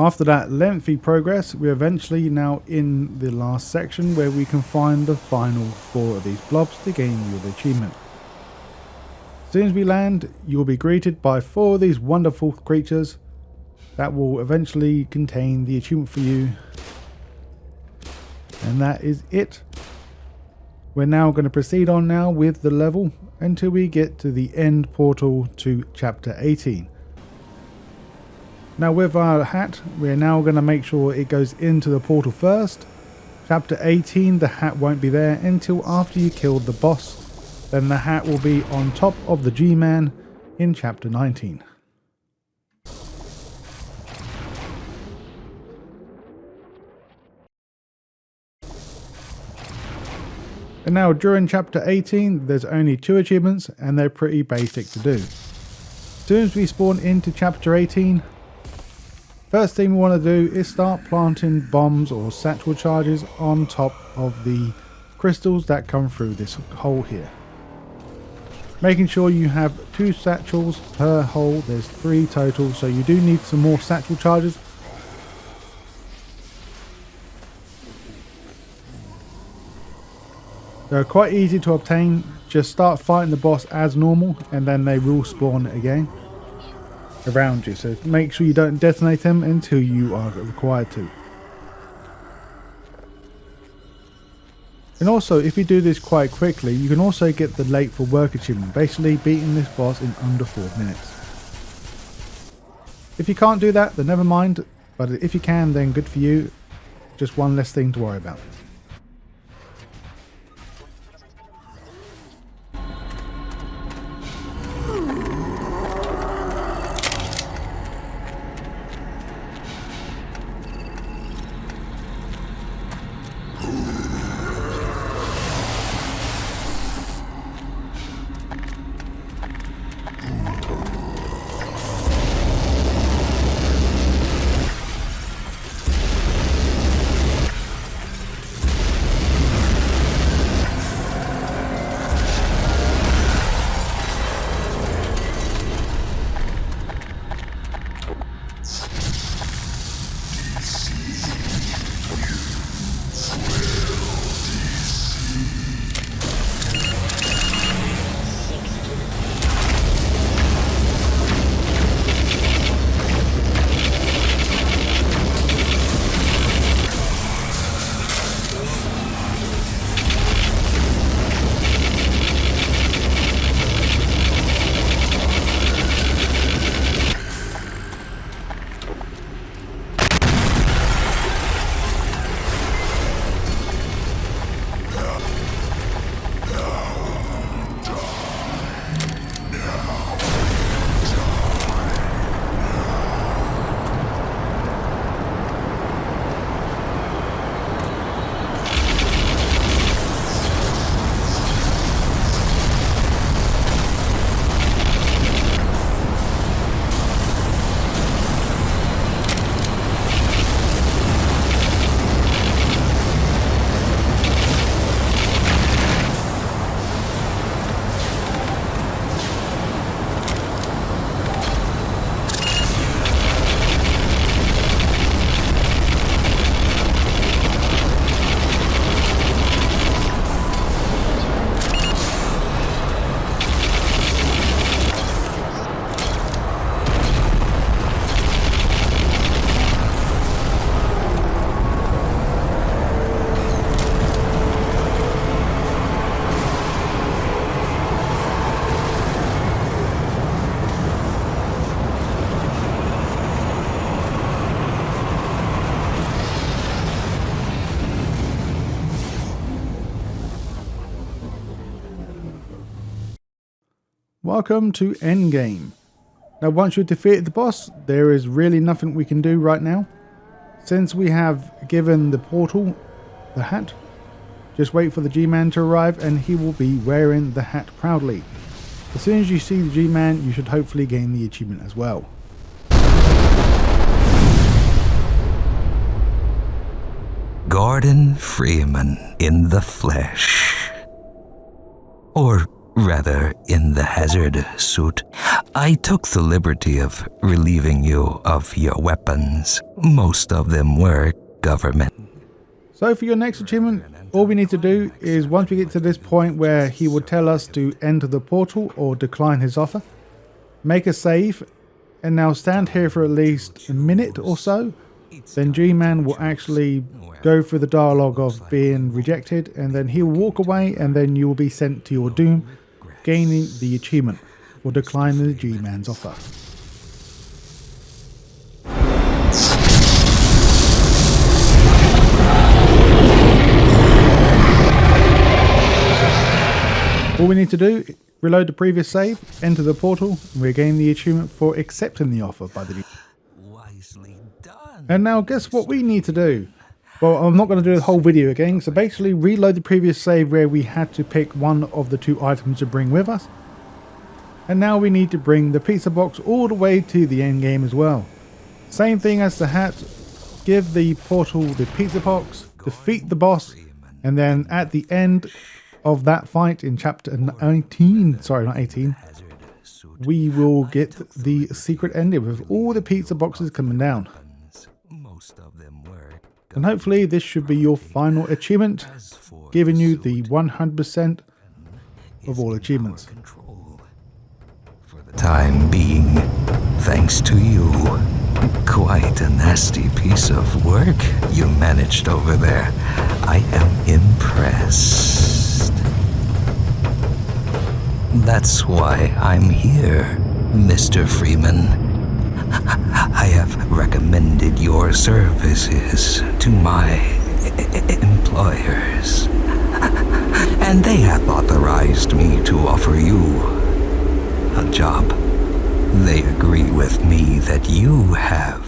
After that lengthy progress, we're eventually now in the last section where we can find the final 4 of these blobs to gain you the achievement. As soon as we land, you'll be greeted by 4 of these wonderful creatures that will eventually contain the achievement for you. And that is it. We're now going to proceed on now with the level until we get to the end portal to chapter 18. Now with our hat, we're now going to make sure it goes into the portal first, Chapter 18, the hat won't be there until after you kill the boss. Then the hat will be on top of the G-Man in Chapter 19. And now during Chapter 18, there's only 2 achievements and they're pretty basic to do. As soon as we spawn into Chapter 18, first thing we want to do is start planting bombs or satchel charges on top of the crystals that come through this hole here. Making sure you have 2 satchels per hole, there's 3 total, so you do need some more satchel charges. They're quite easy to obtain, just start fighting the boss as normal and then they will spawn again around you, so make sure you don't detonate them until you are required to. And also, if you do this quite quickly, you can also get the late for work achievement, basically beating this boss in under 4 minutes. If you can't do that, then never mind, but if you can, then good for you, just one less thing to worry about. Welcome to Endgame. Now once you've defeated the boss, there is really nothing we can do right now. Since we have given the portal the hat, just wait for the G-Man to arrive and he will be wearing the hat proudly. As soon as you see the G-Man, you should hopefully gain the achievement as well.
Gordon Freeman in the flesh. Or rather, in the hazard suit. I took the liberty of relieving you of your weapons. Most of them were government.
So for your next achievement, all we need to do is once we get to this point where he will tell us to enter the portal or decline his offer, make a save, and now stand here for at least a minute or so. Then G-Man will actually go through the dialogue of being rejected, and then he will walk away, and then you will be sent to your doom, gaining the achievement for declining the G-Man's offer. All we need to do, reload the previous save, enter the portal, and we gain the achievement for accepting the offer by the...
Wisely done.
And now guess what we need to do? Well, I'm not going to do the whole video again, so basically reload the previous save where we had to pick one of the 2 items to bring with us. And now we need to bring the pizza box all the way to the end game as well. Same thing as the hat, give the portal the pizza box, defeat the boss, and then at the end of that fight in chapter 19, sorry not 18, we will get the secret ending with all the pizza boxes coming down. And hopefully this should be your final achievement, giving you the 100% of all achievements.
For the time being, thanks to you. Quite a nasty piece of work you managed over there. I am impressed. That's why I'm here, Mr. Freeman. I have recommended your services to my employers, and they have authorized me to offer you a job. They agree with me that you have